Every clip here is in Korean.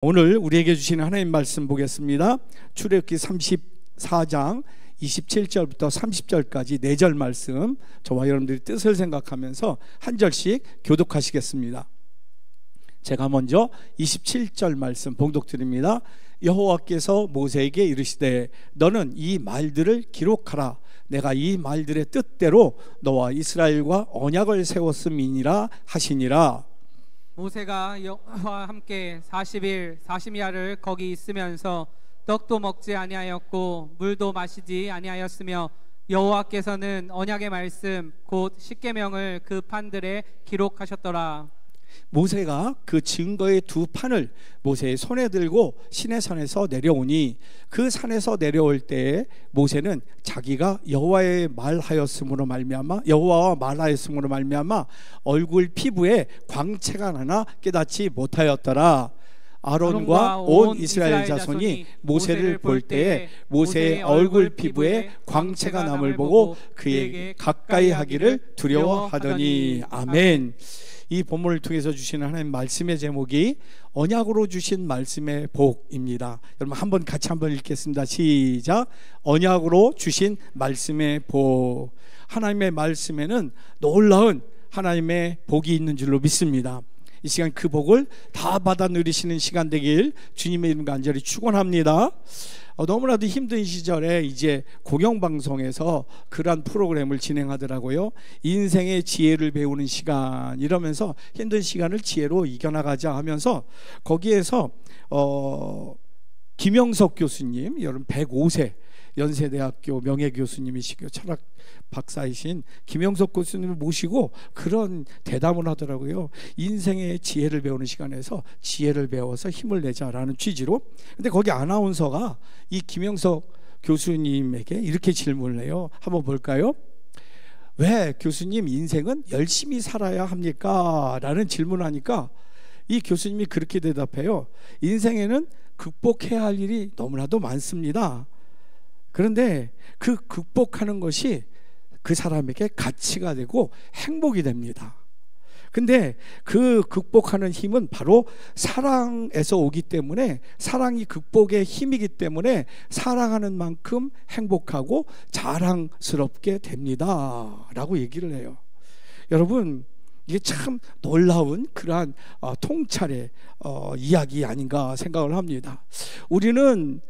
오늘 우리에게 주시는 하나님 말씀 보겠습니다. 출애굽기 34장 27절부터 30절까지 4절 말씀, 저와 여러분들이 뜻을 생각하면서 한 절씩 교독하시겠습니다. 제가 먼저 27절 말씀 봉독드립니다. 여호와께서 모세에게 이르시되 너는 이 말들을 기록하라. 내가 이 말들의 뜻대로 너와 이스라엘과 언약을 세웠음이니라 하시니라. 모세가 여호와와 함께 40일 40야를 거기 있으면서 떡도 먹지 아니하였고 물도 마시지 아니하였으며 여호와께서는 언약의 말씀 곧 십계명을 그 판들에 기록하셨더라. 모세가 그 증거의 두 판을 모세의 손에 들고 시내산에서 내려오니 그 산에서 내려올 때에 모세는 자기가 여호와와 말하였음으로 말미암아 얼굴 피부에 광채가 나나 깨닫지 못하였더라. 아론과 온 이스라엘 자손이 모세를 볼 때에 모세의 얼굴 피부에 광채가 남을 보고 그에게 가까이 하기를 두려워하더니. 아멘. 이 본문을 통해서 주시는 하나님 말씀의 제목이 언약으로 주신 말씀의 복입니다. 여러분 한번 같이 한번 읽겠습니다. 시작. 언약으로 주신 말씀의 복. 하나님의 말씀에는 놀라운 하나님의 복이 있는 줄로 믿습니다. 이 시간 그 복을 다 받아 누리시는 시간 되길 주님의 이름 간절히 축원합니다. 너무나도 힘든 시절에 이제 공영방송에서 그러한 프로그램을 진행하더라고요. 인생의 지혜를 배우는 시간 이러면서 힘든 시간을 지혜로 이겨나가자 하면서 거기에서 김영석 교수님, 여러분 105세 연세대학교 명예교수님이시고 철학 박사이신 김영석 교수님을 모시고 그런 대담을 하더라고요. 인생의 지혜를 배우는 시간에서 지혜를 배워서 힘을 내자라는 취지로. 근데 거기 아나운서가 이 김영석 교수님에게 이렇게 질문을 해요. 한번 볼까요? 왜 교수님 인생은 열심히 살아야 합니까? 라는 질문을 하니까 이 교수님이 그렇게 대답해요. 인생에는 극복해야 할 일이 너무나도 많습니다. 그런데 그 극복하는 것이 그 사람에게 가치가 되고 행복이 됩니다. 근데 그 극복하는 힘은 바로 사랑에서 오기 때문에, 사랑이 극복의 힘이기 때문에 사랑하는 만큼 행복하고 자랑스럽게 됩니다 라고 얘기를 해요. 여러분 이게 참 놀라운 그러한 통찰의 이야기 아닌가 생각을 합니다. 우리는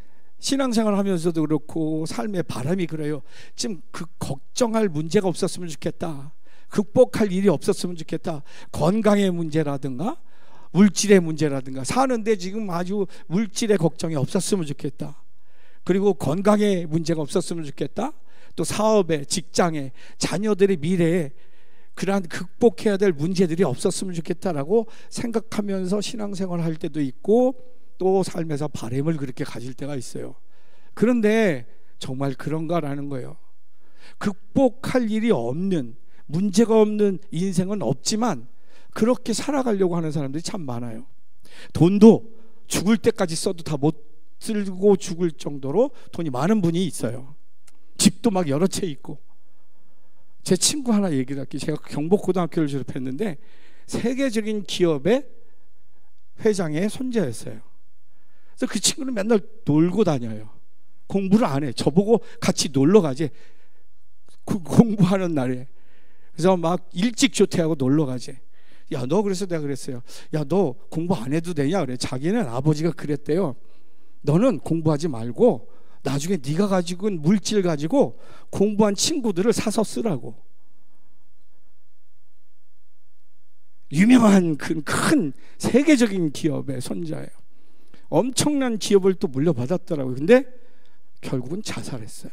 신앙생활 하면서도 그렇고 삶의 바람이 그래요. 지금 그 걱정할 문제가 없었으면 좋겠다. 극복할 일이 없었으면 좋겠다. 건강의 문제라든가 물질의 문제라든가 사는데 지금 아주 물질의 걱정이 없었으면 좋겠다. 그리고 건강의 문제가 없었으면 좋겠다. 또 사업에, 직장에, 자녀들의 미래에 그러한 극복해야 될 문제들이 없었으면 좋겠다라고 생각하면서 신앙생활 할 때도 있고 또 삶에서 바람을 그렇게 가질 때가 있어요. 그런데 정말 그런가라는 거예요. 극복할 일이 없는, 문제가 없는 인생은 없지만 그렇게 살아가려고 하는 사람들이 참 많아요. 돈도 죽을 때까지 써도 다 못 쓰고 죽을 정도로 돈이 많은 분이 있어요. 집도 막 여러 채 있고. 제 친구 하나 얘기를 할게요. 제가 경복고등학교를 졸업했는데 세계적인 기업의 회장의 손자였어요. 그래서 그 친구는 맨날 놀고 다녀요. 공부를 안 해. 저보고 같이 놀러 가지. 공부하는 날에. 그래서 막 일찍 조퇴하고 놀러 가지. 야, 너 그래서 내가 그랬어요. 야, 너 공부 안 해도 되냐? 그래. 자기는 아버지가 그랬대요. 너는 공부하지 말고 나중에 네가 가지고 있는 물질 가지고 공부한 친구들을 사서 쓰라고. 유명한 큰 세계적인 기업의 손자예요. 엄청난 기업을 또 물려받았더라고요. 근데 결국은 자살했어요.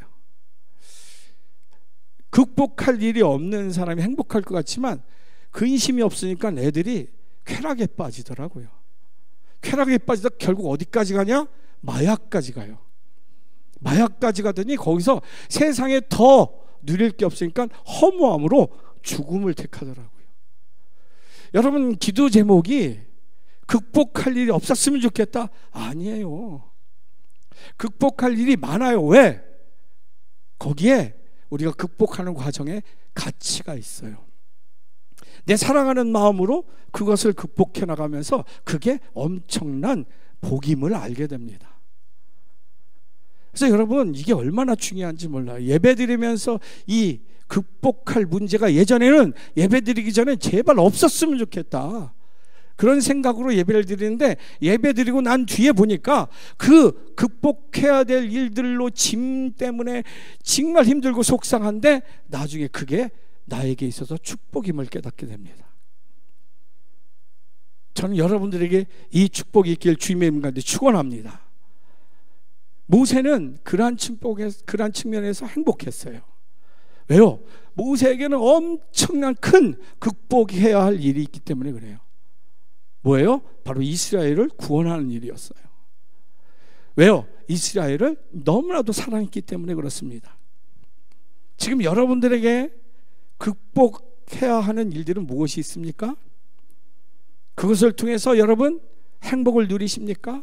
극복할 일이 없는 사람이 행복할 것 같지만 근심이 없으니까 애들이 쾌락에 빠지더라고요. 쾌락에 빠지다 결국 어디까지 가냐? 마약까지 가요. 마약까지 가더니 거기서 세상에 더 누릴 게 없으니까 허무함으로 죽음을 택하더라고요. 여러분 기도 제목이 극복할 일이 없었으면 좋겠다? 아니에요. 극복할 일이 많아요. 왜? 거기에 우리가 극복하는 과정에 가치가 있어요. 내 사랑하는 마음으로 그것을 극복해 나가면서 그게 엄청난 복임을 알게 됩니다. 그래서 여러분, 이게 얼마나 중요한지 몰라요. 예배드리면서 이 극복할 문제가, 예전에는 예배드리기 전에 제발 없었으면 좋겠다, 그런 생각으로 예배를 드리는데, 예배 드리고 난 뒤에 보니까 그 극복해야 될 일들로 짐 때문에 정말 힘들고 속상한데 나중에 그게 나에게 있어서 축복임을 깨닫게 됩니다. 저는 여러분들에게 이 축복이 있길 주님의 이름 가운데 축원합니다. 모세는 그러한 측면에서 행복했어요. 왜요? 모세에게는 엄청난 큰 극복해야 할 일이 있기 때문에 그래요. 뭐예요? 바로 이스라엘을 구원하는 일이었어요. 왜요? 이스라엘을 너무나도 사랑했기 때문에 그렇습니다. 지금 여러분들에게 극복해야 하는 일들은 무엇이 있습니까? 그것을 통해서 여러분 행복을 누리십니까?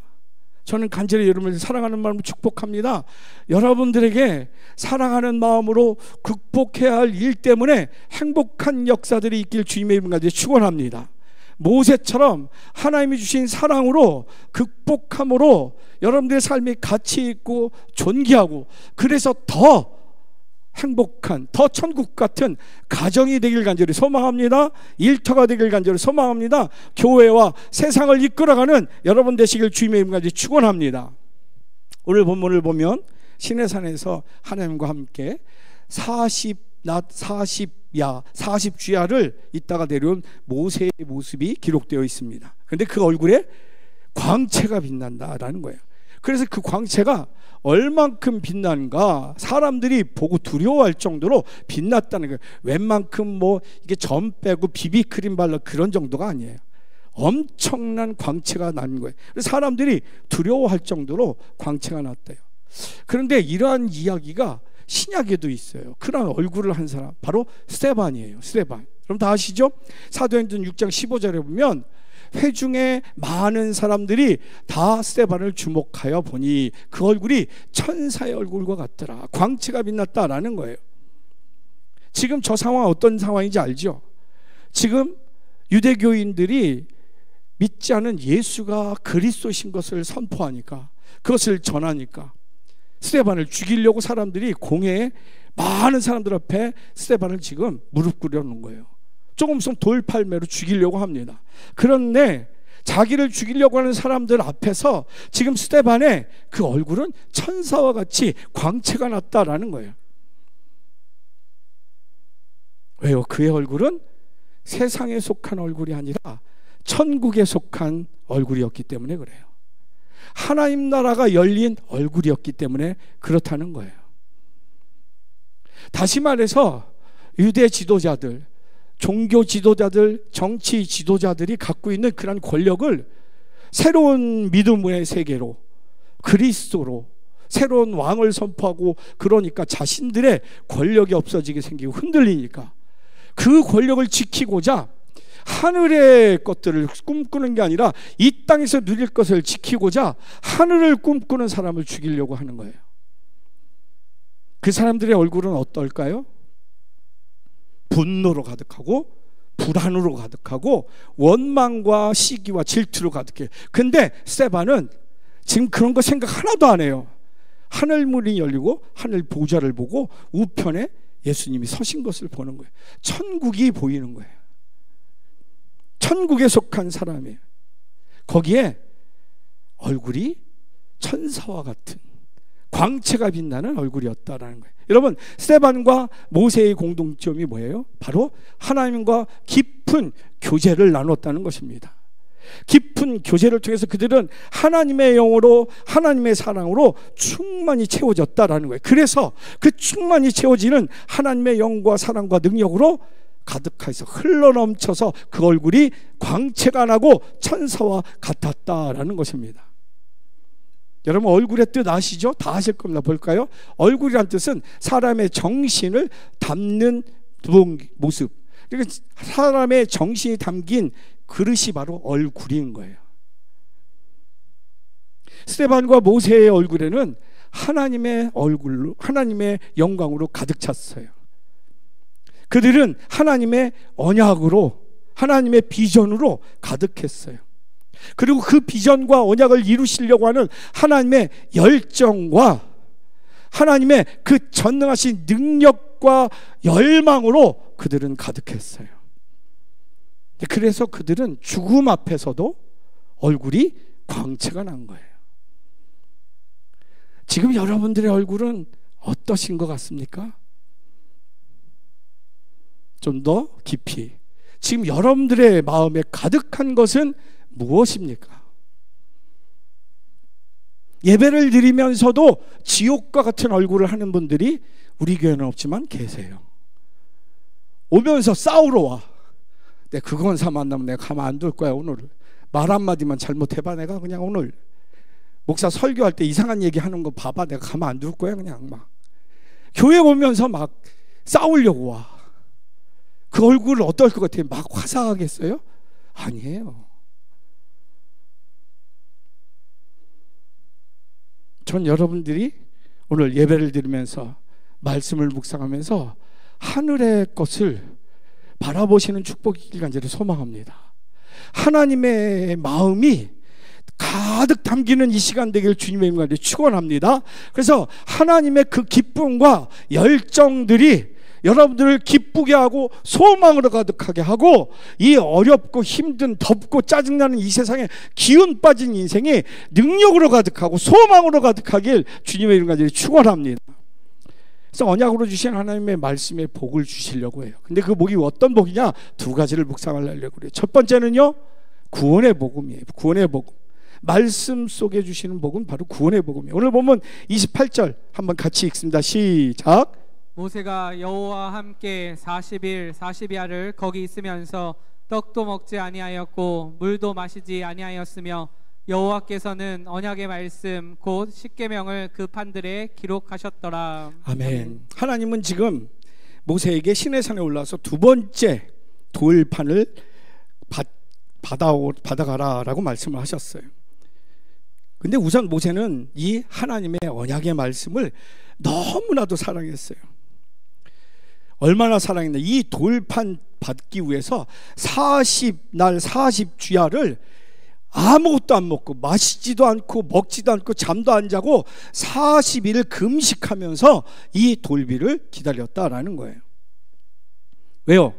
저는 간절히 여러분을 사랑하는 마음으로 축복합니다. 여러분들에게 사랑하는 마음으로 극복해야 할 일 때문에 행복한 역사들이 있길 주님의 이름 가운데 축원합니다. 모세처럼 하나님이 주신 사랑으로 극복함으로 여러분들의 삶이 가치 있고 존귀하고, 그래서 더 행복한, 더 천국 같은 가정이 되길 간절히 소망합니다. 일터가 되길 간절히 소망합니다. 교회와 세상을 이끌어가는 여러분 되시길 주님의 이름까지 축원합니다. 오늘 본문을 보면 시내산에서 하나님과 함께 40낮 40주야를 있다가 내려온 모세의 모습이 기록되어 있습니다. 그런데 그 얼굴에 광채가 빛난다라는 거예요. 그래서 그 광채가 얼만큼 빛난가, 사람들이 보고 두려워할 정도로 빛났다는 거예요. 웬만큼 뭐 이게 점 빼고 비비크림 발라 그런 정도가 아니에요. 엄청난 광채가 난 거예요. 그래서 사람들이 두려워할 정도로 광채가 났대요. 그런데 이러한 이야기가 신약에도 있어요. 그런 얼굴을 한 사람, 바로 스데반이에요. 스데반. 그럼 다 아시죠? 사도행전 6장 15절에 보면 회중의 많은 사람들이 다 스데반을 주목하여 보니 그 얼굴이 천사의 얼굴과 같더라. 광채가 빛났다라는 거예요. 지금 저 상황 어떤 상황인지 알죠? 지금 유대교인들이 믿지 않은 예수가 그리스도신 것을 선포하니까, 그것을 전하니까 스데반을 죽이려고 사람들이 공회에 많은 사람들 앞에 스데반을 지금 무릎 꿇여 놓은 거예요. 조금 있으면 돌팔매로 죽이려고 합니다. 그런데 자기를 죽이려고 하는 사람들 앞에서 지금 스데반의 그 얼굴은 천사와 같이 광채가 났다라는 거예요. 왜요? 그의 얼굴은 세상에 속한 얼굴이 아니라 천국에 속한 얼굴이었기 때문에 그래요. 하나님 나라가 열린 얼굴이었기 때문에 그렇다는 거예요. 다시 말해서 유대 지도자들, 종교 지도자들, 정치 지도자들이 갖고 있는 그런 권력을 새로운 믿음의 세계로, 그리스도로, 새로운 왕을 선포하고, 그러니까 자신들의 권력이 없어지게 생기고 흔들리니까 그 권력을 지키고자 하늘의 것들을 꿈꾸는 게 아니라 이 땅에서 누릴 것을 지키고자 하늘을 꿈꾸는 사람을 죽이려고 하는 거예요. 그 사람들의 얼굴은 어떨까요? 분노로 가득하고 불안으로 가득하고 원망과 시기와 질투로 가득해요. 근데 스데반은 지금 그런 거 생각 하나도 안 해요. 하늘 문이 열리고 하늘 보좌를 보고 우편에 예수님이 서신 것을 보는 거예요. 천국이 보이는 거예요. 천국에 속한 사람이에요. 거기에 얼굴이 천사와 같은 광채가 빛나는 얼굴이었다라는 거예요. 여러분, 스데반과 모세의 공동점이 뭐예요? 바로 하나님과 깊은 교제를 나눴다는 것입니다. 깊은 교제를 통해서 그들은 하나님의 영으로, 하나님의 사랑으로 충만히 채워졌다라는 거예요. 그래서 그 충만히 채워지는 하나님의 영과 사랑과 능력으로 가득해서 흘러넘쳐서 그 얼굴이 광채가 나고 천사와 같았다라는 것입니다. 여러분, 얼굴의 뜻 아시죠? 다 아실 겁니다. 볼까요? 얼굴이란 뜻은 사람의 정신을 담는 모습, 그러니까 사람의 정신이 담긴 그릇이 바로 얼굴인 거예요. 스데반과 모세의 얼굴에는 하나님의 얼굴로, 하나님의 영광으로 가득 찼어요. 그들은 하나님의 언약으로, 하나님의 비전으로 가득했어요. 그리고 그 비전과 언약을 이루시려고 하는 하나님의 열정과 하나님의 그 전능하신 능력과 열망으로 그들은 가득했어요. 그래서 그들은 죽음 앞에서도 얼굴이 광채가 난 거예요. 지금 여러분들의 얼굴은 어떠신 것 같습니까? 좀 더 깊이 지금 여러분들의 마음에 가득한 것은 무엇입니까? 예배를 드리면서도 지옥과 같은 얼굴을 하는 분들이 우리 교회는 없지만 계세요. 오면서 싸우러 와. 내가 그 권사 만나면 내가 가만 안 둘 거야. 오늘 말 한마디만 잘못해봐. 내가 그냥 오늘 목사 설교할 때 이상한 얘기 하는 거 봐봐. 내가 가만 안 둘 거야. 그냥 막 교회 오면서 막 싸우려고 와. 그 얼굴을 어떨 것 같아요? 막 화사하겠어요? 아니에요. 전 여러분들이 오늘 예배를 드리면서 말씀을 묵상하면서 하늘의 것을 바라보시는 축복이길 간절히 소망합니다. 하나님의 마음이 가득 담기는 이 시간 되길 주님의 이름으로 축원합니다. 그래서 하나님의 그 기쁨과 열정들이 여러분들을 기쁘게 하고 소망으로 가득하게 하고 이 어렵고 힘든 덥고 짜증나는 이 세상에 기운 빠진 인생이 능력으로 가득하고 소망으로 가득하길 주님의 이름으로 축원합니다. 그래서 언약으로 주신 하나님의 말씀에 복을 주시려고 해요. 근데 그 복이 어떤 복이냐? 두 가지를 묵상하려고 그래요. 첫 번째는요, 구원의 복음이에요. 구원의 복음. 말씀 속에 주시는 복은 바로 구원의 복음이에요. 오늘 보면 28절 한번 같이 읽습니다. 시작. 모세가 여호와와 함께 40일 40야를 거기 있으면서 떡도 먹지 아니하였고 물도 마시지 아니하였으며 여호와께서는 언약의 말씀 곧 십계명을 그 판들에 기록하셨더라. 아멘. 하나님은 지금 모세에게 시내산에 올라와서 두 번째 돌판을 받아가라 라고 말씀을 하셨어요. 근데 우선 모세는 이 하나님의 언약의 말씀을 너무나도 사랑했어요. 얼마나 사랑했나. 이 돌판 받기 위해서 40날 40주야를 아무것도 안 먹고 마시지도 않고 먹지도 않고 잠도 안 자고 40일을 금식하면서 이 돌비를 기다렸다라는 거예요. 왜요?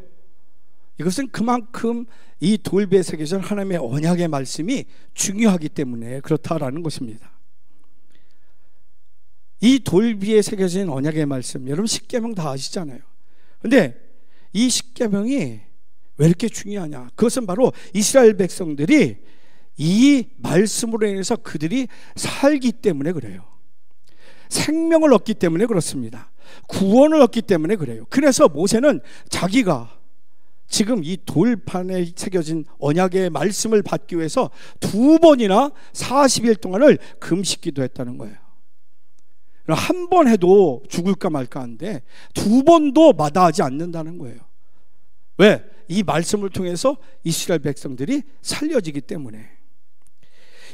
이것은 그만큼 이 돌비에 새겨진 하나님의 언약의 말씀이 중요하기 때문에 그렇다라는 것입니다. 이 돌비에 새겨진 언약의 말씀, 여러분 십계명 다 아시잖아요. 근데 이 십계명이 왜 이렇게 중요하냐? 그것은 바로 이스라엘 백성들이 이 말씀으로 인해서 그들이 살기 때문에 그래요. 생명을 얻기 때문에 그렇습니다. 구원을 얻기 때문에 그래요. 그래서 모세는 자기가 지금 이 돌판에 새겨진 언약의 말씀을 받기 위해서 2번이나 40일 동안을 금식기도 했다는 거예요. 한 번 해도 죽을까 말까 하는데 2번도 마다하지 않는다는 거예요. 왜? 이 말씀을 통해서 이스라엘 백성들이 살려지기 때문에.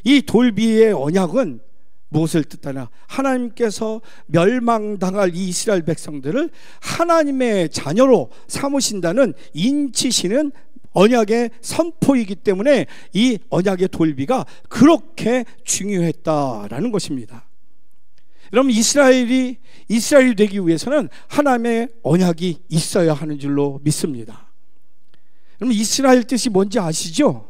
이 돌비의 언약은 무엇을 뜻하냐? 하나님께서 멸망당할 이 이스라엘 백성들을 하나님의 자녀로 삼으신다는 인치시는 언약의 선포이기 때문에 이 언약의 돌비가 그렇게 중요했다라는 것입니다. 여러분, 이스라엘이 되기 위해서는 하나님의 언약이 있어야 하는 줄로 믿습니다. 여러분, 이스라엘 뜻이 뭔지 아시죠?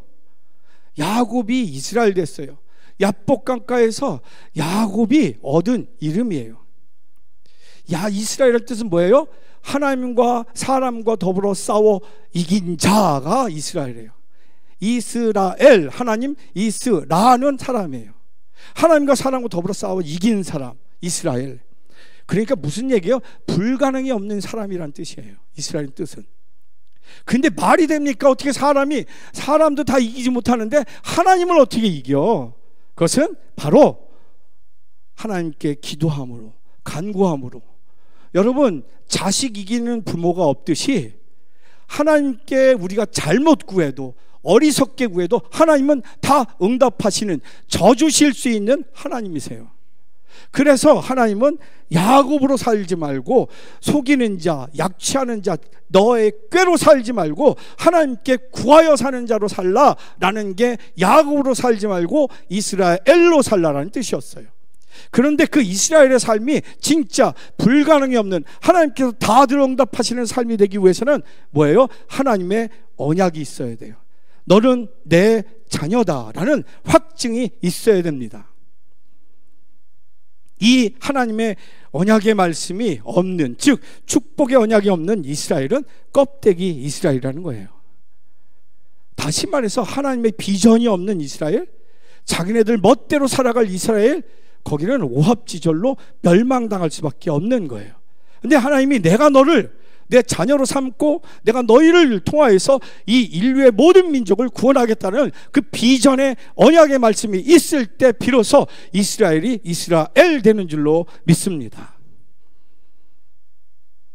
야곱이 이스라엘 됐어요. 야복 강가에서 야곱이 얻은 이름이에요. 이스라엘의 뜻은 뭐예요? 하나님과 사람과 더불어 싸워 이긴 자가 이스라엘이에요. 이스라엘, 하나님, 이스라는 사람이에요. 하나님과 사람과 더불어 싸워 이긴 사람, 이스라엘. 그러니까 무슨 얘기예요? 불가능이 없는 사람이란 뜻이에요. 이스라엘 뜻은. 근데 말이 됩니까? 어떻게 사람도 다 이기지 못하는데 하나님을 어떻게 이겨? 그것은 바로 하나님께 기도함으로, 간구함으로. 여러분, 자식 이기는 부모가 없듯이 하나님께 우리가 잘못 구해도, 어리석게 구해도 하나님은 다 응답하시는, 져주실 수 있는 하나님이세요. 그래서 하나님은 야곱으로 살지 말고 속이는 자, 약취하는 자, 너의 꾀로 살지 말고 하나님께 구하여 사는 자로 살라라는 게 야곱으로 살지 말고 이스라엘로 살라라는 뜻이었어요. 그런데 그 이스라엘의 삶이 진짜 불가능이 없는, 하나님께서 다 들응답하시는 삶이 되기 위해서는 뭐예요? 하나님의 언약이 있어야 돼요. 너는 내 자녀다라는 확증이 있어야 됩니다. 이 하나님의 언약의 말씀이 없는, 즉 축복의 언약이 없는 이스라엘은 껍데기 이스라엘이라는 거예요. 다시 말해서 하나님의 비전이 없는 이스라엘, 자기네들 멋대로 살아갈 이스라엘, 거기는 오합지졸로 멸망당할 수밖에 없는 거예요. 근데 하나님이 내가 너를 내 자녀로 삼고 내가 너희를 통하여서 이 인류의 모든 민족을 구원하겠다는 그 비전의 언약의 말씀이 있을 때 비로소 이스라엘이 이스라엘 되는 줄로 믿습니다.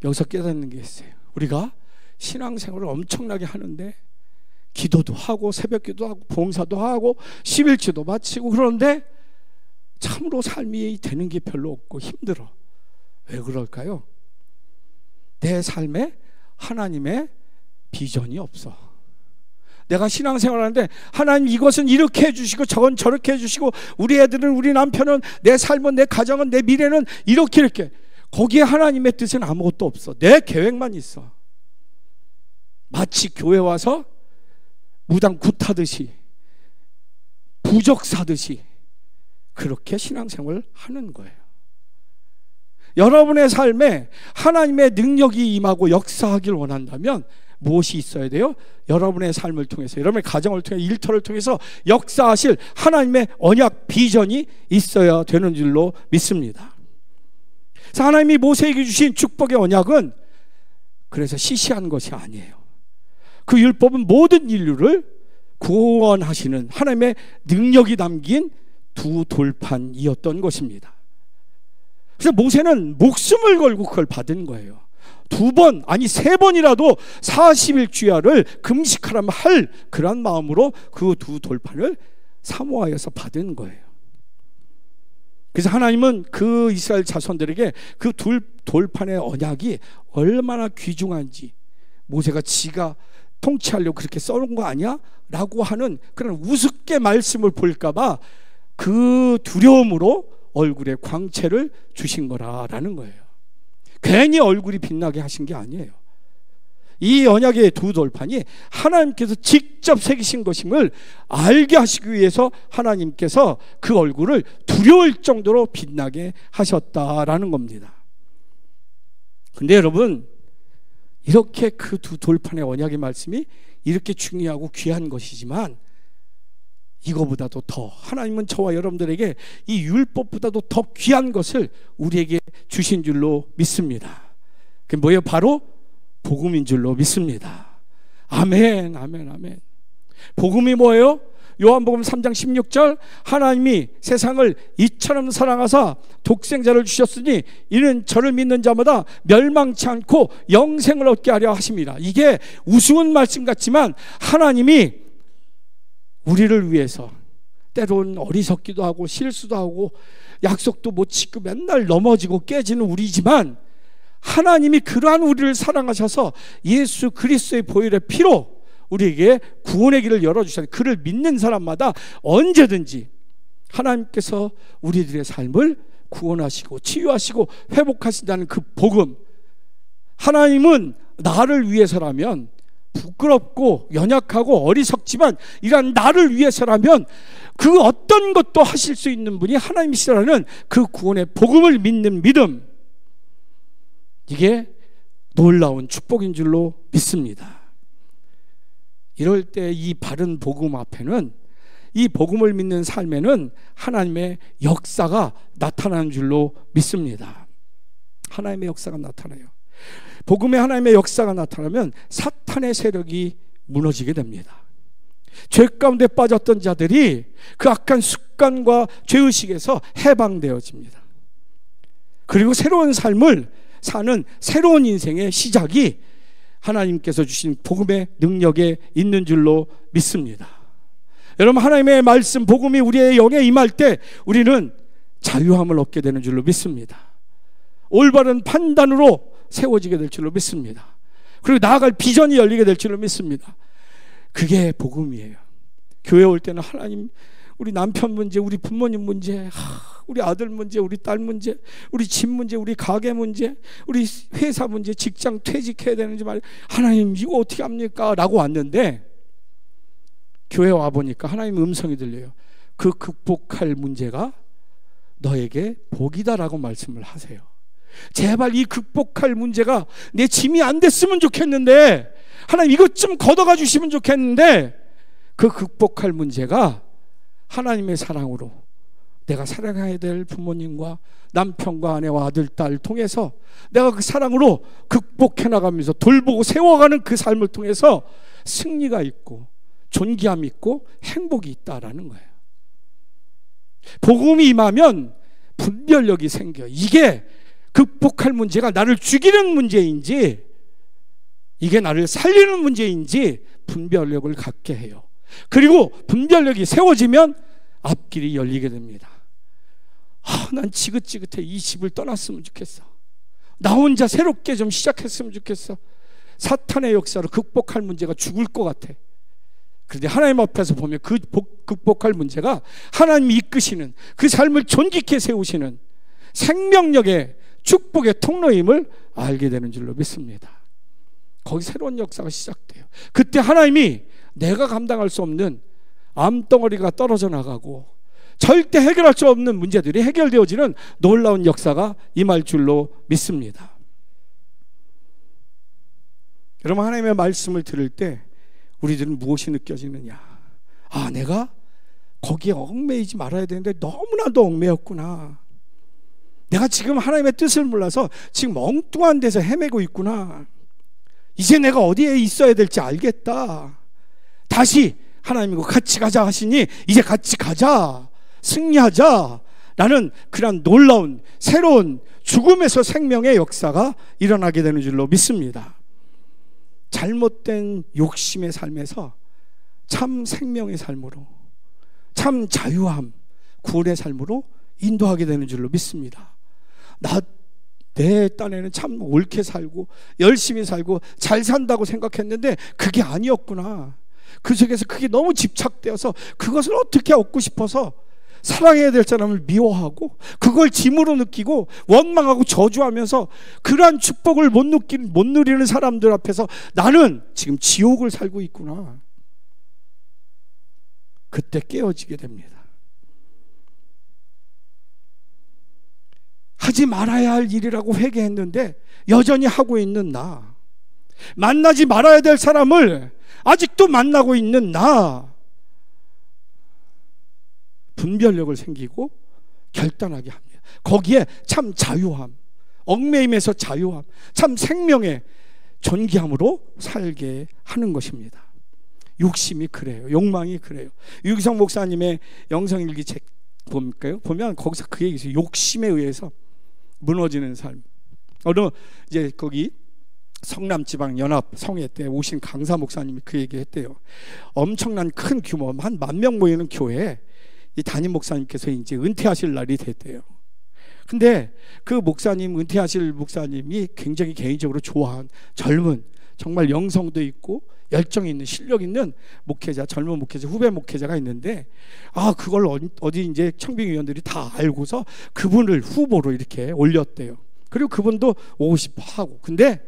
여기서 깨닫는 게 있어요. 우리가 신앙생활을 엄청나게 하는데 기도도 하고 새벽기도 하고 봉사도 하고 11주도 마치고 그러는데 참으로 삶이 되는 게 별로 없고 힘들어. 왜 그럴까요? 내 삶에 하나님의 비전이 없어. 내가 신앙생활 하는데 하나님 이것은 이렇게 해주시고 저건 저렇게 해주시고 우리 애들은, 우리 남편은, 내 삶은, 내 가정은, 내 미래는 이렇게 거기에 하나님의 뜻은 아무것도 없어. 내 계획만 있어. 마치 교회 와서 무당 굿하듯이 부적 사듯이 그렇게 신앙생활을 하는 거예요. 여러분의 삶에 하나님의 능력이 임하고 역사하기를 원한다면 무엇이 있어야 돼요? 여러분의 삶을 통해서, 여러분의 가정을 통해 일터를 통해서 역사하실 하나님의 언약 비전이 있어야 되는 줄로 믿습니다. 그래서 하나님이 모세에게 주신 축복의 언약은 그래서 시시한 것이 아니에요. 그 율법은 모든 인류를 구원하시는 하나님의 능력이 담긴 두 돌판이었던 것입니다. 그래서 모세는 목숨을 걸고 그걸 받은 거예요. 2번 아니 3번이라도 40일 주야를 금식하라면 할 그런 마음으로 그 두 돌판을 사모하여서 받은 거예요. 그래서 하나님은 그 이스라엘 자손들에게 그 돌판의 언약이 얼마나 귀중한지, 모세가 지가 통치하려고 그렇게 써놓은 거 아니야? 라고 하는 그런 우습게 말씀을 볼까봐 그 두려움으로 얼굴에 광채를 주신 거라는 거예요. 괜히 얼굴이 빛나게 하신 게 아니에요. 이 언약의 두 돌판이 하나님께서 직접 새기신 것임을 알게 하시기 위해서 하나님께서 그 얼굴을 두려울 정도로 빛나게 하셨다라는 겁니다. 근데 여러분, 이렇게 그 두 돌판의 언약의 말씀이 이렇게 중요하고 귀한 것이지만 이거보다도 더 하나님은 저와 여러분들에게 이 율법보다도 더 귀한 것을 우리에게 주신 줄로 믿습니다. 그게 뭐예요? 바로 복음인 줄로 믿습니다. 아멘, 아멘, 아멘. 복음이 뭐예요? 요한복음 3장 16절, 하나님이 세상을 이처럼 사랑하사 독생자를 주셨으니 이는 저를 믿는 자마다 멸망치 않고 영생을 얻게 하려 하십니다. 이게 우스운 말씀 같지만 하나님이 우리를 위해서 때론 어리석기도 하고 실수도 하고 약속도 못 지키고 맨날 넘어지고 깨지는 우리지만 하나님이 그러한 우리를 사랑하셔서 예수 그리스도의 보혈의 피로 우리에게 구원의 길을 열어주셨어요. 그를 믿는 사람마다 언제든지 하나님께서 우리들의 삶을 구원하시고 치유하시고 회복하신다는 그 복음, 하나님은 나를 위해서라면 부끄럽고 연약하고 어리석지만 이런 나를 위해서라면 그 어떤 것도 하실 수 있는 분이 하나님이시라는 그 구원의 복음을 믿는 믿음, 이게 놀라운 축복인 줄로 믿습니다. 이럴 때 이 바른 복음 앞에는, 이 복음을 믿는 삶에는 하나님의 역사가 나타나는 줄로 믿습니다. 하나님의 역사가 나타나요. 복음에 하나님의 역사가 나타나면 사탄의 세력이 무너지게 됩니다. 죄 가운데 빠졌던 자들이 그 악한 습관과 죄의식에서 해방되어집니다. 그리고 새로운 삶을 사는 새로운 인생의 시작이 하나님께서 주신 복음의 능력에 있는 줄로 믿습니다. 여러분, 하나님의 말씀 복음이 우리의 영에 임할 때 우리는 자유함을 얻게 되는 줄로 믿습니다. 올바른 판단으로 세워지게 될 줄로 믿습니다. 그리고 나아갈 비전이 열리게 될 줄로 믿습니다. 그게 복음이에요. 교회 올 때는 하나님, 우리 남편 문제, 우리 부모님 문제, 우리 아들 문제, 우리 딸 문제, 우리 집 문제, 우리 가게 문제, 우리 회사 문제, 직장 퇴직해야 되는지 말, 하나님 이거 어떻게 합니까? 라고 왔는데 교회 와보니까 하나님 음성이 들려요. 그 극복할 문제가 너에게 복이다라고 말씀을 하세요. 제발 이 극복할 문제가 내 짐이 안 됐으면 좋겠는데, 하나님 이것 좀 걷어가 주시면 좋겠는데, 그 극복할 문제가 하나님의 사랑으로 내가 사랑해야 될 부모님과 남편과 아내와 아들, 딸 통해서 내가 그 사랑으로 극복해 나가면서 돌보고 세워가는 그 삶을 통해서 승리가 있고 존귀함이 있고 행복이 있다라는 거예요. 복음이 임하면 분별력이 생겨요. 이게 극복할 문제가 나를 죽이는 문제인지 이게 나를 살리는 문제인지 분별력을 갖게 해요. 그리고 분별력이 세워지면 앞길이 열리게 됩니다. 난 지긋지긋해. 이 집을 떠났으면 좋겠어. 나 혼자 새롭게 좀 시작했으면 좋겠어. 사탄의 역사로 극복할 문제가 죽을 것 같아. 그런데 하나님 앞에서 보면 그 극복할 문제가 하나님이 이끄시는, 그 삶을 존귀케 세우시는 생명력의 축복의 통로임을 알게 되는 줄로 믿습니다. 거기 새로운 역사가 시작돼요. 그때 하나님이 내가 감당할 수 없는 암덩어리가 떨어져 나가고 절대 해결할 수 없는 문제들이 해결되어지는 놀라운 역사가 임할 줄로 믿습니다. 여러분, 하나님의 말씀을 들을 때 우리들은 무엇이 느껴지느냐? 내가 거기에 얽매이지 말아야 되는데 너무나도 얽매였구나. 내가 지금 하나님의 뜻을 몰라서 지금 엉뚱한 데서 헤매고 있구나. 이제 내가 어디에 있어야 될지 알겠다. 다시 하나님과 같이 가자 하시니 이제 같이 가자, 승리하자 라는 그런 놀라운 새로운 죽음에서 생명의 역사가 일어나게 되는 줄로 믿습니다. 잘못된 욕심의 삶에서 참 생명의 삶으로, 참 자유함, 구원의 삶으로 인도하게 되는 줄로 믿습니다. 내 딴에는 참 옳게 살고 열심히 살고 잘 산다고 생각했는데 그게 아니었구나. 그 속에서 그게 너무 집착되어서 그것을 어떻게 얻고 싶어서 사랑해야 될 사람을 미워하고 그걸 짐으로 느끼고 원망하고 저주하면서 그러한 축복을 못 누리는 사람들 앞에서 나는 지금 지옥을 살고 있구나. 그때 깨어지게 됩니다. 하지 말아야 할 일이라고 회개했는데 여전히 하고 있는 나, 만나지 말아야 될 사람을 아직도 만나고 있는 나, 분별력을 생기고 결단하게 합니다. 거기에 참 자유함, 얽매임에서 자유함, 참 생명의 존귀함으로 살게 하는 것입니다. 욕심이 그래요. 욕망이 그래요. 유기성 목사님의 영성일기 책 보면 거기서 그 얘기 있어요. 욕심에 의해서 무너지는 삶. 이제 거기 성남지방 연합 성회 때 오신 강사 목사님이 그 얘기 했대요. 엄청난 큰 규모, 한 10,000명 모이는 교회에 이 담임 목사님께서 이제 은퇴하실 날이 됐대요. 근데 그 목사님, 은퇴하실 목사님이 굉장히 개인적으로 좋아한 젊은, 정말 영성도 있고 열정 있는, 실력 있는 목회자, 젊은 목회자, 후배 목회자가 있는데 그걸 어디 이제 청빙위원들이 다 알고서 그분을 후보로 이렇게 올렸대요. 그리고 그분도 오고 싶어 하고. 근데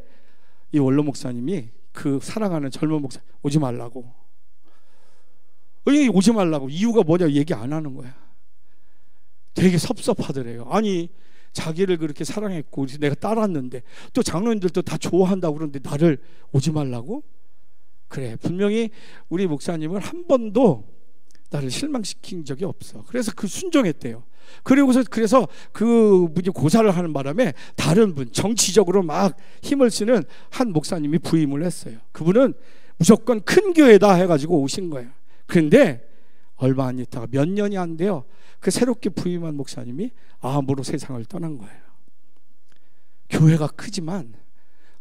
이 원로 목사님이 그 사랑하는 젊은 목사 오지 말라고. 오지 말라고. 이유가 뭐냐 얘기 안 하는 거야. 되게 섭섭하더래요. 아니, 자기를 그렇게 사랑했고 내가 따랐는데 또 장로님들도 다 좋아한다고 그러는데 나를 오지 말라고? 그래, 분명히 우리 목사님은 한 번도 나를 실망시킨 적이 없어. 그래서 그 순종했대요. 그래서 그 분이 고사를 하는 바람에 다른 분, 정치적으로 막 힘을 쓰는 한 목사님이 부임을 했어요. 그분은 무조건 큰 교회다 해가지고 오신 거예요. 그런데 얼마 안 있다가 몇 년이 안 돼요. 그 새롭게 부임한 목사님이 암으로 세상을 떠난 거예요. 교회가 크지만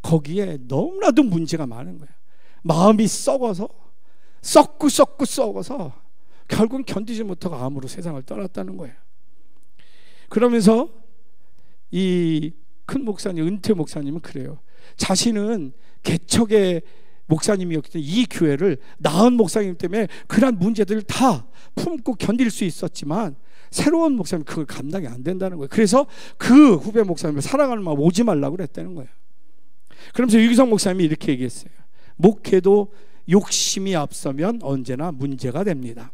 거기에 너무나도 문제가 많은 거예요. 마음이 썩어서 썩고 썩어서 결국은 견디지 못하고 암으로 세상을 떠났다는 거예요. 그러면서 이 큰 목사님, 은퇴 목사님은 그래요. 자신은 개척의 목사님이었기 때문에 이 교회를 나은 목사님 때문에 그런 문제들을 다 품고 견딜 수 있었지만 새로운 목사님 그걸 감당이 안 된다는 거예요. 그래서 그 후배 목사님을 사랑하는 마음 오지 말라고 그랬다는 거예요. 그러면서 유기성 목사님이 이렇게 얘기했어요. 목회도 욕심이 앞서면 언제나 문제가 됩니다.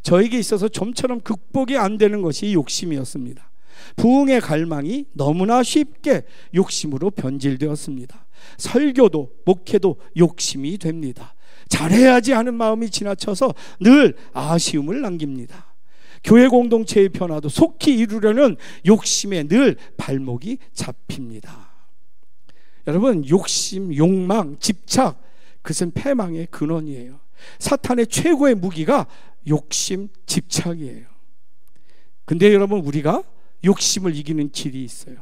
저에게 있어서 좀처럼 극복이 안 되는 것이 욕심이었습니다. 부흥의 갈망이 너무나 쉽게 욕심으로 변질되었습니다. 설교도 목회도 욕심이 됩니다. 잘해야지 하는 마음이 지나쳐서 늘 아쉬움을 남깁니다. 교회 공동체의 변화도 속히 이루려는 욕심에 늘 발목이 잡힙니다. 여러분, 욕심, 욕망, 집착, 그것은 패망의 근원이에요. 사탄의 최고의 무기가 욕심, 집착이에요. 근데 여러분, 우리가 욕심을 이기는 길이 있어요.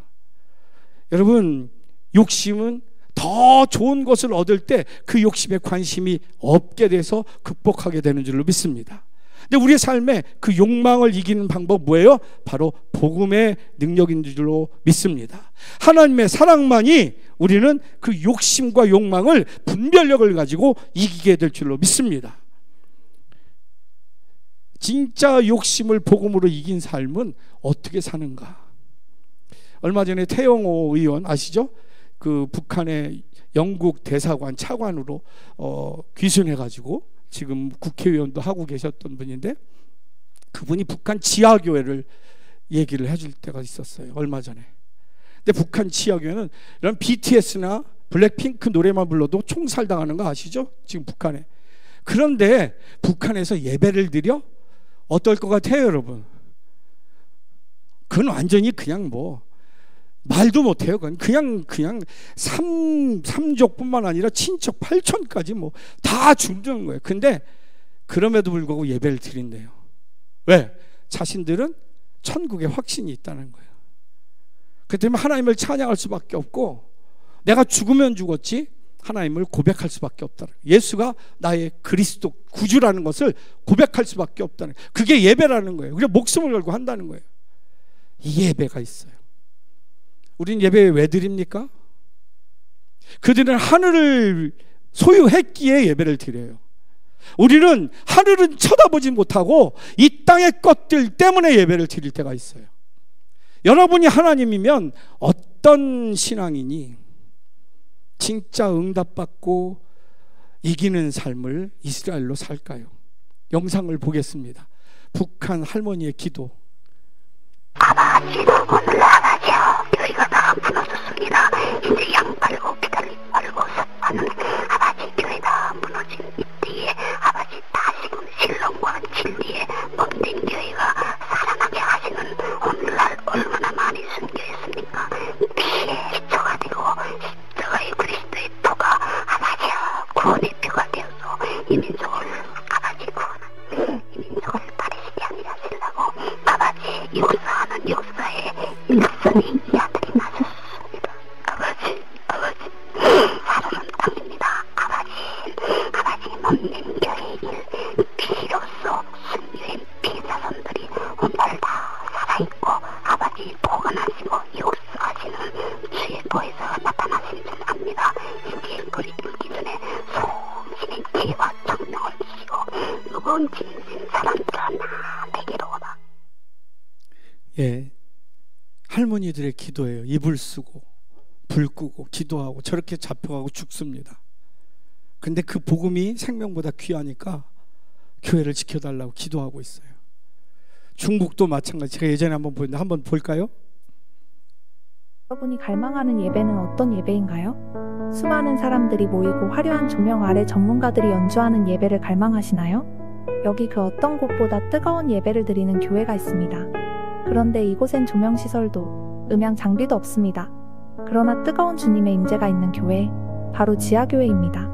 여러분, 욕심은 더 좋은 것을 얻을 때 그 욕심에 관심이 없게 돼서 극복하게 되는 줄로 믿습니다. 근데 우리의 삶에 그 욕망을 이기는 방법 뭐예요? 바로 복음의 능력인 줄로 믿습니다. 하나님의 사랑만이 우리는 그 욕심과 욕망을 분별력을 가지고 이기게 될 줄로 믿습니다. 진짜 욕심을 복음으로 이긴 삶은 어떻게 사는가? 얼마 전에 태영호 의원 아시죠? 그 북한의 영국 대사관 차관으로 귀순해가지고 지금 국회의원도 하고 계셨던 분인데, 그분이 북한 지하교회를 얘기를 해줄 때가 있었어요, 얼마 전에. 근데 북한 지하교회는 이런 BTS나 블랙핑크 노래만 불러도 총살당하는 거 아시죠? 지금 북한에. 그런데 북한에서 예배를 드려? 어떨 것 같아요, 여러분? 그건 완전히 그냥 뭐 말도 못해요. 그냥 삼족뿐만 아니라 친척 8촌까지 뭐 다 죽는 거예요. 근데 그럼에도 불구하고 예배를 드린대요. 왜? 자신들은 천국에 확신이 있다는 거예요. 그 때문에 하나님을 찬양할 수밖에 없고, 내가 죽으면 죽었지 하나님을 고백할 수밖에 없다는 거예요. 예수가 나의 그리스도 구주라는 것을 고백할 수밖에 없다는 거예요. 그게 예배라는 거예요. 우리가 목숨을 걸고 한다는 거예요. 이 예배가 있어요. 우린 예배 왜 드립니까? 그들은 하늘을 소유했기에 예배를 드려요. 우리는 하늘은 쳐다보지 못하고 이 땅의 것들 때문에 예배를 드릴 때가 있어요. 여러분이 하나님이면 어떤 신앙이니 진짜 응답받고 이기는 삶을 이스라엘로 살까요? 영상을 보겠습니다. 북한 할머니의 기도. 아버지, 오늘 아버지요, 교회가 다 무너졌습니다. 이제 양 팔고 기다리 팔고 섭하는 아버지, 교회가 무너진 이때에 아버지 다시금 신론과 진리에 법된 교회가 살아나게 하시는 오늘날 얼마나 많이 숨겨있습니까? 피에 기초가 되고 십자가의 그리스도의 표가 아버지요, 구원의 표가 되어서 이 민족을 아버지 구원한 이 민족을 바르시게 하리라 하시려고 아버지 역사하는 역사에 일선이 이 아들이 나섰습니다. 아버지 사람은 땅입니다. 아버지 몸된 교회의 일 피로써 순교의 피자손들이 오늘 다 살아있고 아버지 보관하시고 역사하시는 주의 보혜사가 나타나신 줄 압니다. 이제 우리 읽기 전에 성신의 지혜와 청명을 주시고 무거운 짐진 사람들아 나 내게로 오라. 예, 할머니들의 기도예요. 이불 쓰고 불 끄고 기도하고 저렇게 잡혀가고 죽습니다. 근데 그 복음이 생명보다 귀하니까 교회를 지켜달라고 기도하고 있어요. 중국도 마찬가지. 제가 예전에 한번 보였는데 한번 볼까요? 여러분이 갈망하는 예배는 어떤 예배인가요? 수많은 사람들이 모이고 화려한 조명 아래 전문가들이 연주하는 예배를 갈망하시나요? 여기 그 어떤 곳보다 뜨거운 예배를 드리는 교회가 있습니다. 그런데 이곳엔 조명시설도 음향 장비도 없습니다. 그러나 뜨거운 주님의 임재가 있는 교회, 바로 지하교회입니다.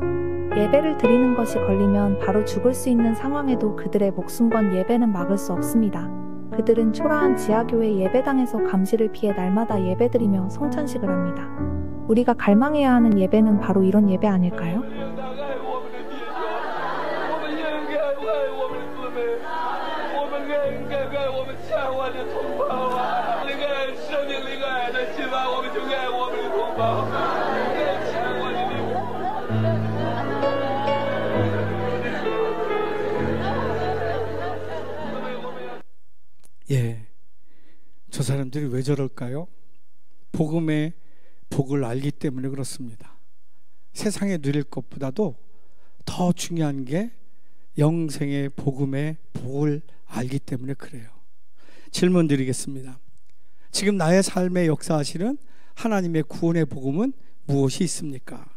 예배를 드리는 것이 걸리면 바로 죽을 수 있는 상황에도 그들의 목숨 건 예배는 막을 수 없습니다. 그들은 초라한 지하교회 예배당에서 감시를 피해 날마다 예배드리며 성찬식을 합니다. 우리가 갈망해야 하는 예배는 바로 이런 예배 아닐까요? 저 사람들이 왜 저럴까요? 복음의 복을 알기 때문에 그렇습니다. 세상에 누릴 것보다도 더 중요한 게 영생의 복음의 복을 알기 때문에 그래요. 질문 드리겠습니다. 지금 나의 삶에 역사하시는 하나님의 구원의 복음은 무엇이 있습니까?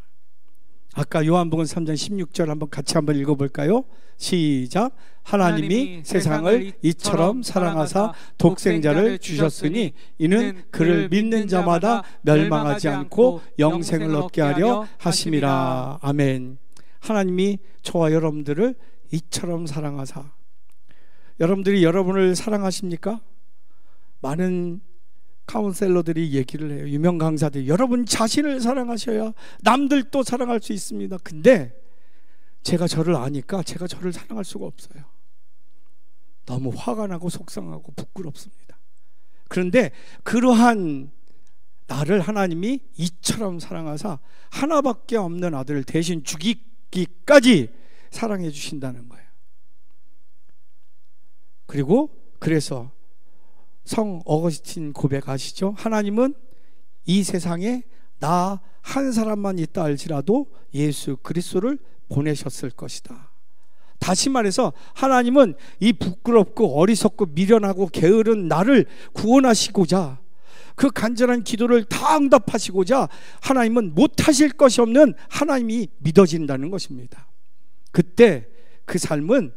아까 요한복음 3장 16절 같이 한번 읽어볼까요? 시작. 하나님이 세상을 이처럼 사랑하사 독생자를 주셨으니 이는 그를 믿는 자마다 멸망하지 않고 영생을 얻게 하려 하심이라. 아멘. 하나님이 저와 여러분들을 이처럼 사랑하사. 여러분들이 여러분을 사랑하십니까? 많은 카운셀러들이 얘기를 해요. 유명 강사들이 여러분 자신을 사랑하셔야 남들도 사랑할 수 있습니다. 근데 제가 저를 아니까 제가 저를 사랑할 수가 없어요. 너무 화가 나고 속상하고 부끄럽습니다. 그런데 그러한 나를 하나님이 이처럼 사랑하사 하나밖에 없는 아들을 대신 죽이기까지 사랑해 주신다는 거예요. 그리고 그래서 성 어거스틴 고백 아시죠? 하나님은 이 세상에 나 한 사람만 있다 할지라도 예수 그리스도를 보내셨을 것이다. 다시 말해서 하나님은 이 부끄럽고 어리석고 미련하고 게으른 나를 구원하시고자 그 간절한 기도를 다 응답하시고자 하나님은 못하실 것이 없는 하나님이 믿어진다는 것입니다. 그때 그 삶은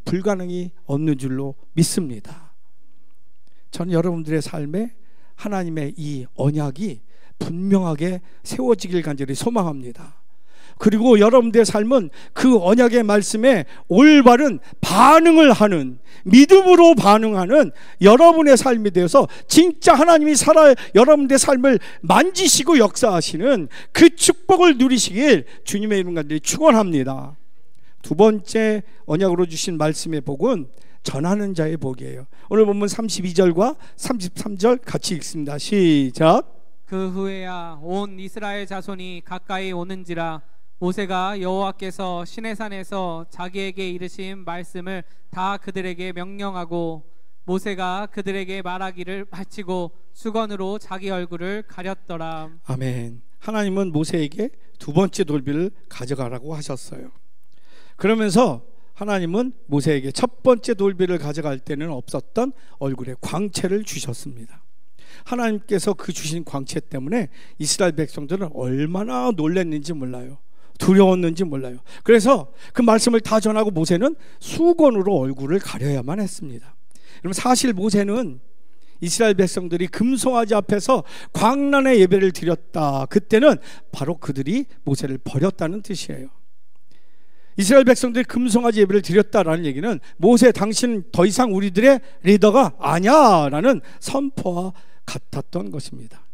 불가능이 없는 줄로 믿습니다. 저는 여러분들의 삶에 하나님의 이 언약이 분명하게 세워지길 간절히 소망합니다. 그리고 여러분들의 삶은 그 언약의 말씀에 올바른 반응을 하는, 믿음으로 반응하는 여러분의 삶이 되어서 진짜 하나님이 여러분들의 삶을 만지시고 역사하시는 그 축복을 누리시길 주님의 이름 간절히 축원합니다. 두 번째 언약으로 주신 말씀의 복은 전하는 자의 복이에요. 오늘 본문 32절과 33절 같이 읽습니다. 시작. 그 후에야 온 이스라엘 자손이 가까이 오는지라 모세가 여호와께서 시내산에서 자기에게 이르신 말씀을 다 그들에게 명령하고 모세가 그들에게 말하기를 마치고 수건으로 자기 얼굴을 가렸더라. 아멘. 하나님은 모세에게 두 번째 돌비를 가져가라고 하셨어요. 그러면서 하나님은 모세에게 첫 번째 돌비를 가져갈 때는 없었던 얼굴에 광채를 주셨습니다. 하나님께서 그 주신 광채 때문에 이스라엘 백성들은 얼마나 놀랐는지 몰라요. 두려웠는지 몰라요. 그래서 그 말씀을 다 전하고 모세는 수건으로 얼굴을 가려야만 했습니다. 그럼 사실 모세는 이스라엘 백성들이 금송아지 앞에서 광란의 예배를 드렸다. 그때는 바로 그들이 모세를 버렸다는 뜻이에요. 이스라엘 백성들이 금송아지 예배를 드렸다라는 얘기는 모세 당신은 더 이상 우리들의 리더가 아니야 라는 선포와 같았던 것입니다.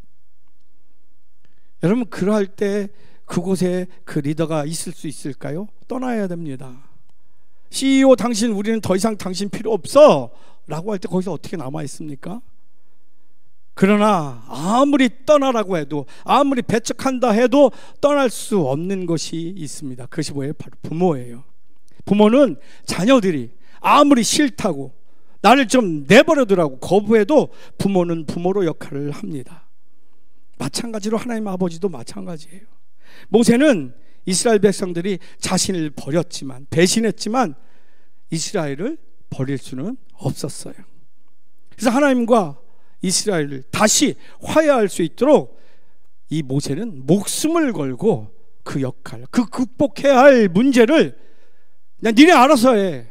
여러분 그러할 때 그곳에 그 리더가 있을 수 있을까요? 떠나야 됩니다. CEO 당신 우리는 더 이상 당신 필요 없어 라고 할 때 거기서 어떻게 남아 있습니까? 그러나 아무리 떠나라고 해도 아무리 배척한다 해도 떠날 수 없는 것이 있습니다. 그것이 뭐예요? 바로 부모예요. 부모는 자녀들이 아무리 싫다고 나를 좀 내버려두라고 거부해도 부모는 부모로 역할을 합니다. 마찬가지로 하나님 아버지도 마찬가지예요. 모세는 이스라엘 백성들이 자신을 버렸지만 배신했지만 이스라엘을 버릴 수는 없었어요. 그래서 하나님과 이스라엘을 다시 화해할 수 있도록 이 모세는 목숨을 걸고 그 역할, 그 극복해야 할 문제를 그냥 니네 알아서 해.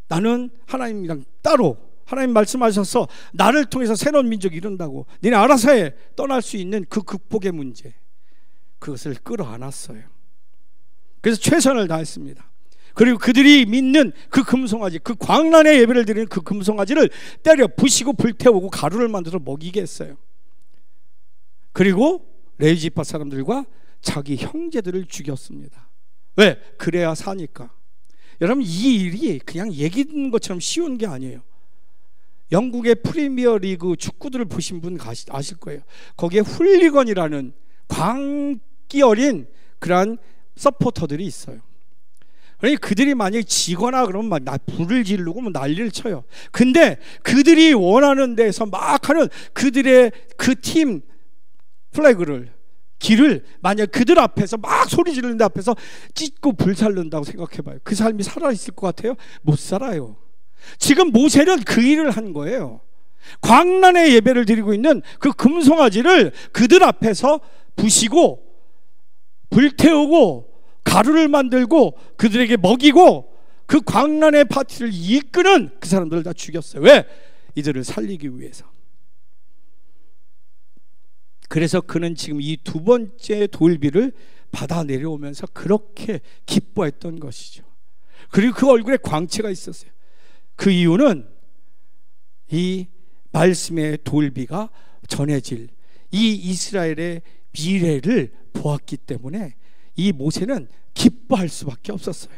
나는 하나님이랑 따로 하나님 말씀하셔서 나를 통해서 새로운 민족이 이룬다고 니네 알아서 해. 떠날 수 있는 그 극복의 문제 그것을 끌어안았어요. 그래서 최선을 다했습니다. 그리고 그들이 믿는 그 금송아지, 그 광란의 예배를 드리는 그 금송아지를 때려 부시고 불태우고 가루를 만들어 먹이게 했어요. 그리고 레위 지파 사람들과 자기 형제들을 죽였습니다. 왜? 그래야 사니까. 여러분 이 일이 그냥 얘기 듣는 것처럼 쉬운 게 아니에요. 영국의 프리미어 리그 축구들을 보신 분 아실 거예요. 거기에 훌리건이라는 광기 어린 그러한 서포터들이 있어요. 아니 그들이 만약에 지거나 그러면 막 불을 지르고 뭐 난리를 쳐요. 근데 그들이 원하는 데서 막 하는 그들의 그 팀 플래그를 길을 만약 그들 앞에서 막 소리 지르는 데 앞에서 찢고 불살른다고 생각해봐요. 그 삶이 살아있을 것 같아요? 못 살아요. 지금 모세는 그 일을 한 거예요. 광란의 예배를 드리고 있는 그 금송아지를 그들 앞에서 부시고 불태우고 가루를 만들고 그들에게 먹이고 그 광란의 파티를 이끄는 그 사람들을 다 죽였어요. 왜? 이들을 살리기 위해서. 그래서 그는 지금 이 두 번째 돌비를 받아 내려오면서 그렇게 기뻐했던 것이죠. 그리고 그 얼굴에 광채가 있었어요. 그 이유는 이 말씀의 돌비가 전해질 이 이스라엘의 미래를 보았기 때문에 이 모세는 기뻐할 수밖에 없었어요.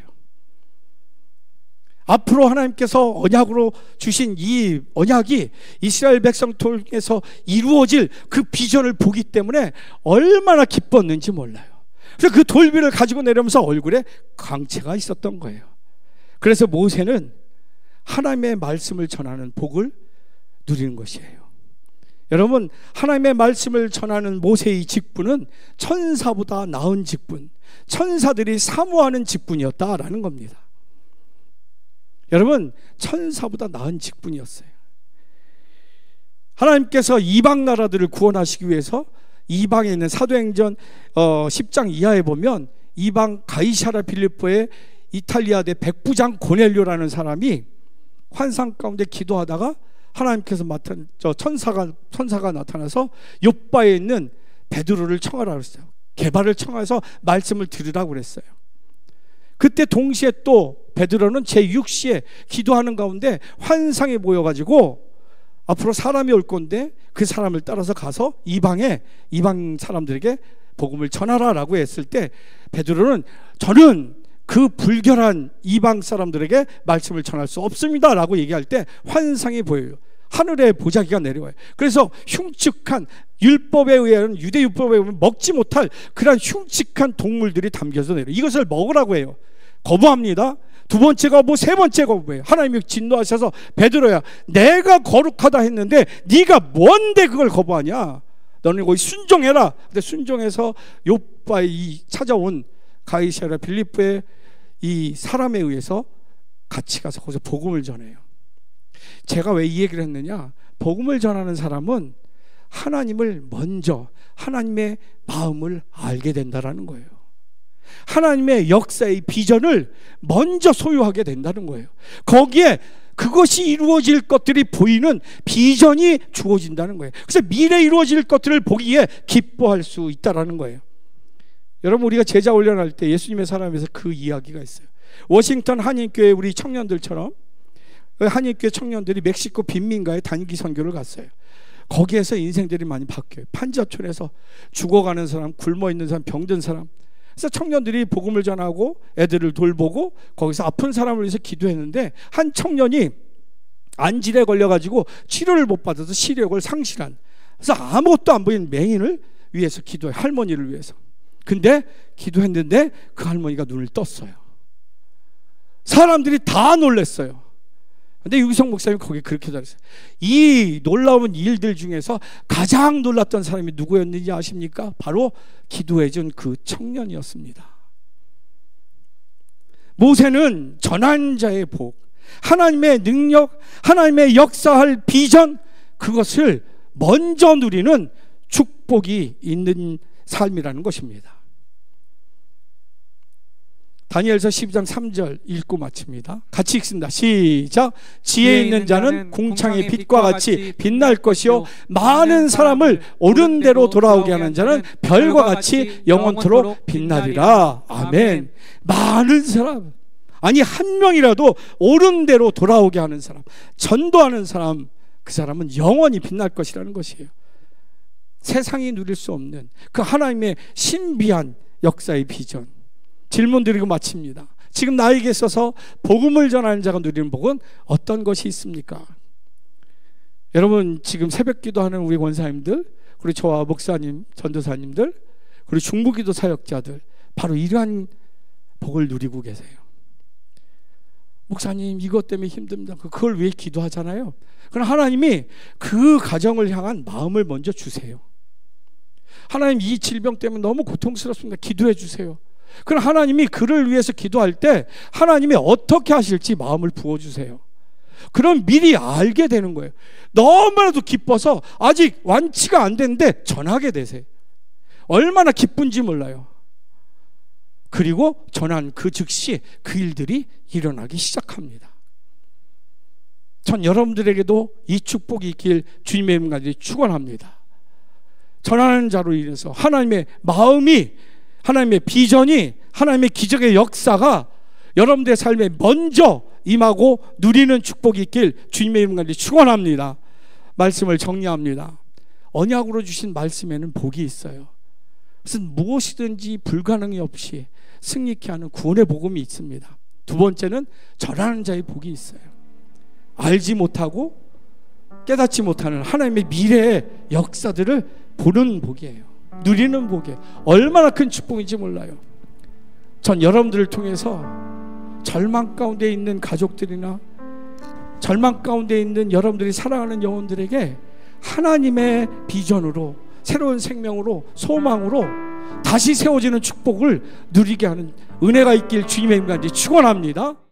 앞으로 하나님께서 언약으로 주신 이 언약이 이스라엘 백성 통해서 이루어질 그 비전을 보기 때문에 얼마나 기뻤는지 몰라요. 그래서 그 돌비를 가지고 내려오면서 얼굴에 광채가 있었던 거예요. 그래서 모세는 하나님의 말씀을 전하는 복을 누리는 것이에요. 여러분, 하나님의 말씀을 전하는 모세의 직분은 천사보다 나은 직분, 천사들이 사모하는 직분이었다라는 겁니다. 여러분, 천사보다 나은 직분이었어요. 하나님께서 이방 나라들을 구원하시기 위해서 이방에 있는 사도행전 10장 이하에 보면 이방 가이사랴 빌립보의 이탈리아대 백부장 고넬료라는 사람이 환상 가운데 기도하다가 하나님께서 천사가 나타나서 욥바에 있는 베드로를 청하라고 그랬어요. 개발을 청해서 말씀을 들으라고 그랬어요. 그때 동시에 또 베드로는 제6시에 기도하는 가운데 환상이 보여가지고 앞으로 사람이 올 건데 그 사람을 따라서 가서 이방 사람들에게 복음을 전하라라고 했을 때 베드로는 저는 그 불결한 이방 사람들에게 말씀을 전할 수 없습니다 라고 얘기할 때 환상이 보여요. 하늘에 보자기가 내려와요. 그래서 흉측한 율법에 의하면 유대 율법에 의하면 먹지 못할 그런 흉측한 동물들이 담겨서 내려요. 이것을 먹으라고 해요. 거부합니다. 두 번째 거부, 세 번째 거부예요. 하나님이 진노하셔서 베드로야, 내가 거룩하다 했는데 네가 뭔데 그걸 거부하냐? 너는 거기 순종해라. 근데 순종해서 욥바에 찾아온 가이사랴 빌립보의 이 사람에 의해서 같이 가서 거기서 복음을 전해요. 제가 왜 이 얘기를 했느냐? 복음을 전하는 사람은 하나님을 먼저, 하나님의 마음을 알게 된다라는 거예요. 하나님의 역사의 비전을 먼저 소유하게 된다는 거예요. 거기에 그것이 이루어질 것들이 보이는 비전이 주어진다는 거예요. 그래서 미래에 이루어질 것들을 보기에 기뻐할 수 있다는 거예요. 여러분, 우리가 제자 훈련할 때 예수님의 사람에서 그 이야기가 있어요. 워싱턴 한인교회 우리 청년들처럼 한인교회 청년들이 멕시코 빈민가에 단기 선교를 갔어요. 거기에서 인생들이 많이 바뀌어요. 판자촌에서 죽어가는 사람, 굶어있는 사람, 병든 사람. 그래서 청년들이 복음을 전하고 애들을 돌보고 거기서 아픈 사람을 위해서 기도했는데 한 청년이 안질에 걸려가지고 치료를 못 받아서 시력을 상실한, 그래서 아무것도 안 보이는 맹인을 위해서 기도해, 할머니를 위해서. 근데 기도했는데 그 할머니가 눈을 떴어요. 사람들이 다 놀랐어요. 근데 유기성 목사님이 거기 그렇게 잘했어요. 이 놀라운 일들 중에서 가장 놀랐던 사람이 누구였는지 아십니까? 바로 기도해준 그 청년이었습니다. 모세는 전한 자의 복, 하나님의 능력, 하나님의 역사할 비전, 그것을 먼저 누리는 축복이 있는 삶이라는 것입니다. 다니엘서 12장 3절 읽고 마칩니다. 같이 읽습니다. 시작. 지혜 있는 자는 궁창의 빛과 같이 빛날 것이요 많은 사람을 옳은 대로 돌아오게 하는 자는 별과 같이 영원토록 빛나리라. 아멘. 많은 사람, 아니 한 명이라도 옳은 대로 돌아오게 하는 사람, 전도하는 사람, 그 사람은 영원히 빛날 것이라는 것이에요. 세상이 누릴 수 없는 그 하나님의 신비한 역사의 비전. 질문 드리고 마칩니다. 지금 나에게 있어서 복음을 전하는 자가 누리는 복은 어떤 것이 있습니까? 여러분, 지금 새벽 기도하는 우리 권사님들, 그리고 저와 목사님, 전도사님들, 그리고 중보기도 사역자들, 바로 이러한 복을 누리고 계세요. 목사님 이것 때문에 힘듭니다. 그걸 왜 기도하잖아요. 그럼 하나님이 그 가정을 향한 마음을 먼저 주세요. 하나님 이 질병 때문에 너무 고통스럽습니다. 기도해 주세요. 그럼 하나님이 그를 위해서 기도할 때 하나님이 어떻게 하실지 마음을 부어주세요. 그럼 미리 알게 되는 거예요. 너무나도 기뻐서 아직 완치가 안 됐는데 전하게 되세요. 얼마나 기쁜지 몰라요. 그리고 전한 그 즉시 그 일들이 일어나기 시작합니다. 전 여러분들에게도 이 축복이 있길 주님의 이름 간절히 축원합니다. 전하는 자로 인해서 하나님의 마음이, 하나님의 비전이, 하나님의 기적의 역사가 여러분들의 삶에 먼저 임하고 누리는 축복이 있길 주님의 이름 간절히 축원합니다. 말씀을 정리합니다. 언약으로 주신 말씀에는 복이 있어요. 무슨 무엇이든지 불가능이 없이 승리케 하는 구원의 복음이 있습니다. 두 번째는 전하는 자의 복이 있어요. 알지 못하고 깨닫지 못하는 하나님의 미래의 역사들을 보는 복이에요. 누리는 복이에요. 얼마나 큰 축복인지 몰라요. 전 여러분들을 통해서 절망 가운데 있는 가족들이나 절망 가운데 있는 여러분들이 사랑하는 영혼들에게 하나님의 비전으로, 새로운 생명으로, 소망으로 다시 세워지는 축복을 누리게 하는 은혜가 있길 주님의 이름으로 축원합니다.